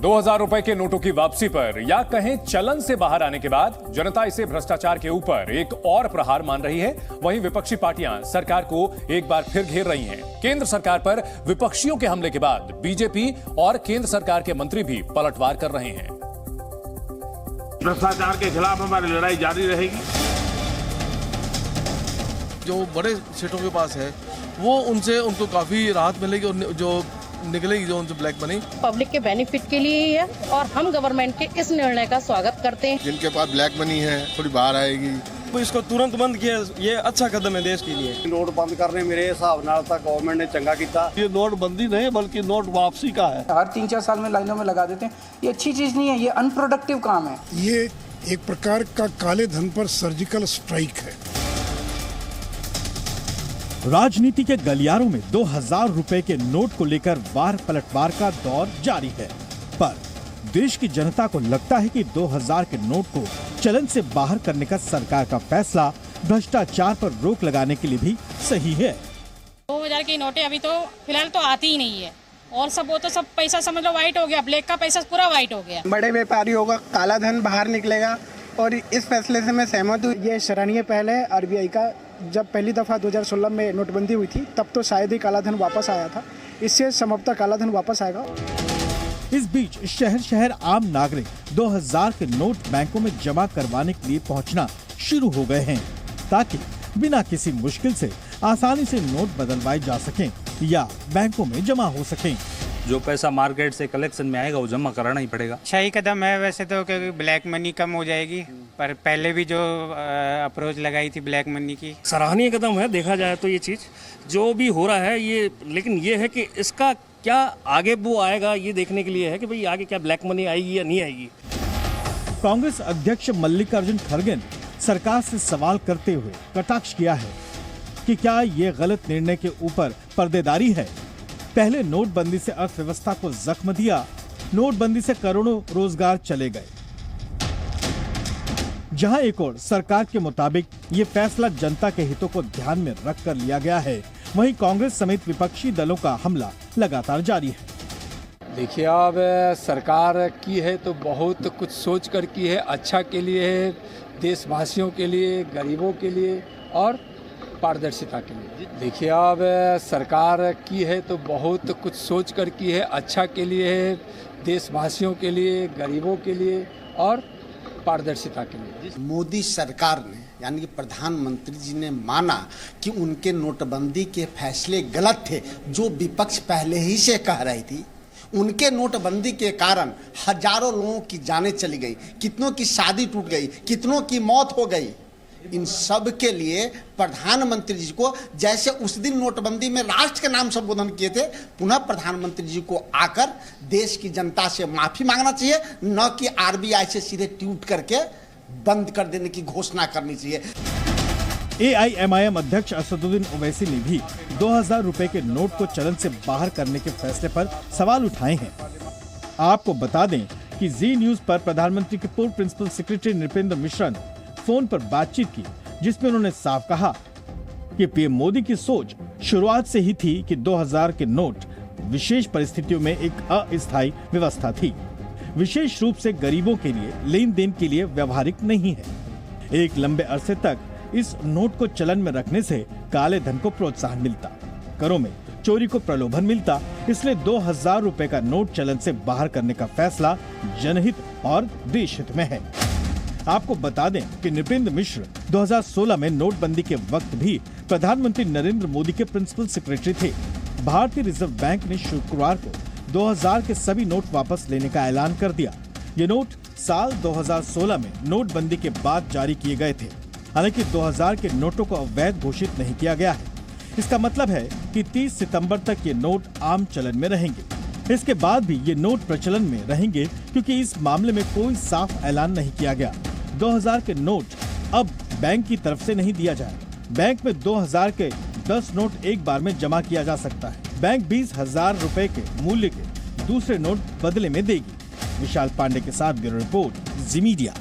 2000 रुपए के नोटों की वापसी पर या कहें चलन से बाहर आने के बाद जनता इसे भ्रष्टाचार के ऊपर एक और प्रहार मान रही है। वहीं विपक्षी पार्टियां सरकार को एक बार फिर घेर रही हैं। केंद्र सरकार पर विपक्षियों के हमले के बाद बीजेपी और केंद्र सरकार के मंत्री भी पलटवार कर रहे हैं। भ्रष्टाचार के खिलाफ हमारी लड़ाई जारी रहेगी। जो बड़े सेठों के पास है वो उनको काफी राहत मिलेगी और जो निकलेगी जो उनसे ब्लैक मनी पब्लिक के बेनिफिट के लिए ही है और हम गवर्नमेंट के इस निर्णय का स्वागत करते हैं। जिनके पास ब्लैक मनी है थोड़ी बाहर आएगी। तो इसको तुरंत बंद किया, ये अच्छा कदम है देश के लिए। नोट बंद करने मेरे हिसाब नाल तक गवर्नमेंट ने चंगा किया। ये नोट बंदी नहीं बल्कि नोट वापसी का है। हर 3-4 साल में लाइनों में लगा देते हैं, ये अच्छी चीज नहीं है, ये अनप्रोडक्टिव काम है। ये एक प्रकार का काले धन पर सर्जिकल स्ट्राइक है। राजनीति के गलियारों में 2000 रुपए के नोट को लेकर वार पलटवार का दौर जारी है, पर देश की जनता को लगता है कि 2000 के नोट को चलन से बाहर करने का सरकार का फैसला भ्रष्टाचार पर रोक लगाने के लिए भी सही है। 2000 की नोटें अभी तो फिलहाल तो आती ही नहीं है और वो तो सब पैसा समझ लो व्हाइट हो गया, ब्लैक का पैसा पूरा व्हाइट हो गया। बड़े व्यापारियों का काला धन बाहर निकलेगा और इस फैसले से मैं सहमत हूँ। ये सराहनीय पहल है आरबीआई का। जब पहली दफा 2016 में नोटबंदी हुई थी तब तो शायद ही काला धन वापस आया था, इससे संभवतः काला धन वापस आएगा। इस बीच शहर शहर आम नागरिक 2000 के नोट बैंकों में जमा करवाने के लिए पहुंचना शुरू हो गए हैं, ताकि बिना किसी मुश्किल से आसानी से नोट बदलवाए जा सकें या बैंकों में जमा हो सकें। जो पैसा मार्केट से कलेक्शन में आएगा वो जमा कराना ही पड़ेगा। सही कदम है वैसे तो, क्योंकि ब्लैक मनी कम हो जाएगी, पर पहले भी जो अप्रोच लगाई थी ब्लैक मनी की, सराहनीय कदम है। देखा जाए तो ये चीज़ जो भी हो रहा है ये, लेकिन ये है कि इसका क्या आगे वो आएगा ये देखने के लिए है कि भाई आगे क्या ब्लैक मनी आएगी या नहीं आएगी। कांग्रेस अध्यक्ष मल्लिकार्जुन खड़गे ने सरकार से सवाल करते हुए कटाक्ष किया है कि क्या ये गलत निर्णय के ऊपर पर्देदारी है। पहले नोटबंदी से अर्थव्यवस्था को जख्म दिया, नोटबंदी से करोड़ों रोजगार चले गए। जहां एक और सरकार के मुताबिक ये फैसला जनता के हितों को ध्यान में रखकर लिया गया है, वहीं कांग्रेस समेत विपक्षी दलों का हमला लगातार जारी है। देखिए, अब सरकार की है तो बहुत कुछ सोच कर की है, अच्छा के लिए है, देशवासियों के लिए, गरीबों के लिए और पारदर्शिता के लिए। देखिए, अब सरकार की है तो बहुत कुछ सोच कर की है, अच्छा के लिए है, देशवासियों के लिए, गरीबों के लिए और पारदर्शिता के लिए। मोदी सरकार ने यानी कि प्रधानमंत्री जी ने माना कि उनके नोटबंदी के फैसले गलत थे, जो विपक्ष पहले ही से कह रही थी। उनके नोटबंदी के कारण हजारों लोगों की जानें चली गई, कितनों की शादी टूट गई, कितनों की मौत हो गई। इन सब के लिए प्रधानमंत्री जी को, जैसे उस दिन नोटबंदी में राष्ट्र के नाम संबोधन किए थे, पुनः प्रधानमंत्री जी को आकर देश की जनता से माफी मांगना चाहिए, न कि आरबीआई से सीधे ट्वीट करके बंद कर देने की घोषणा करनी चाहिए। एआईएमआईएम अध्यक्ष असदुद्दीन ओवैसी ने भी 2000 रुपए के नोट को चलन से बाहर करने के फैसले पर सवाल उठाए हैं। आपको बता दें कि जी न्यूज पर प्रधानमंत्री के पूर्व प्रिंसिपल सेक्रेटरी नृपेंद्र मिश्रा ने फोन पर बातचीत की, जिसमें उन्होंने साफ कहा कि पीएम मोदी की सोच शुरुआत से ही थी कि 2000 के नोट विशेष परिस्थितियों में एक अस्थायी व्यवस्था थी, विशेष रूप से गरीबों के लिए लेन देन के लिए व्यवहारिक नहीं है। एक लंबे अरसे तक इस नोट को चलन में रखने से काले धन को प्रोत्साहन मिलता, करों में चोरी को प्रलोभन मिलता, इसलिए 2000 रुपए का नोट चलन से बाहर करने का फैसला जनहित और देश हित में है। आपको बता दें कि नृपेंद्र मिश्र 2016 में नोटबंदी के वक्त भी प्रधानमंत्री नरेंद्र मोदी के प्रिंसिपल सेक्रेटरी थे। भारतीय रिजर्व बैंक ने शुक्रवार को 2000 के सभी नोट वापस लेने का ऐलान कर दिया। ये नोट साल 2016 में नोटबंदी के बाद जारी किए गए थे। हालांकि 2000 के नोटों को अवैध घोषित नहीं किया गया है। इसका मतलब है कि 30 सितंबर तक ये नोट आम चलन में रहेंगे। इसके बाद भी ये नोट प्रचलन में रहेंगे, क्योंकि इस मामले में कोई साफ ऐलान नहीं किया गया। 2000 के नोट अब बैंक की तरफ से नहीं दिया जाए। बैंक में 2000 के 10 नोट एक बार में जमा किया जा सकता है। बैंक 20,000 रुपए के मूल्य के दूसरे नोट बदले में देगी। विशाल पांडे के साथ ब्यूरो रिपोर्ट, जी मीडिया।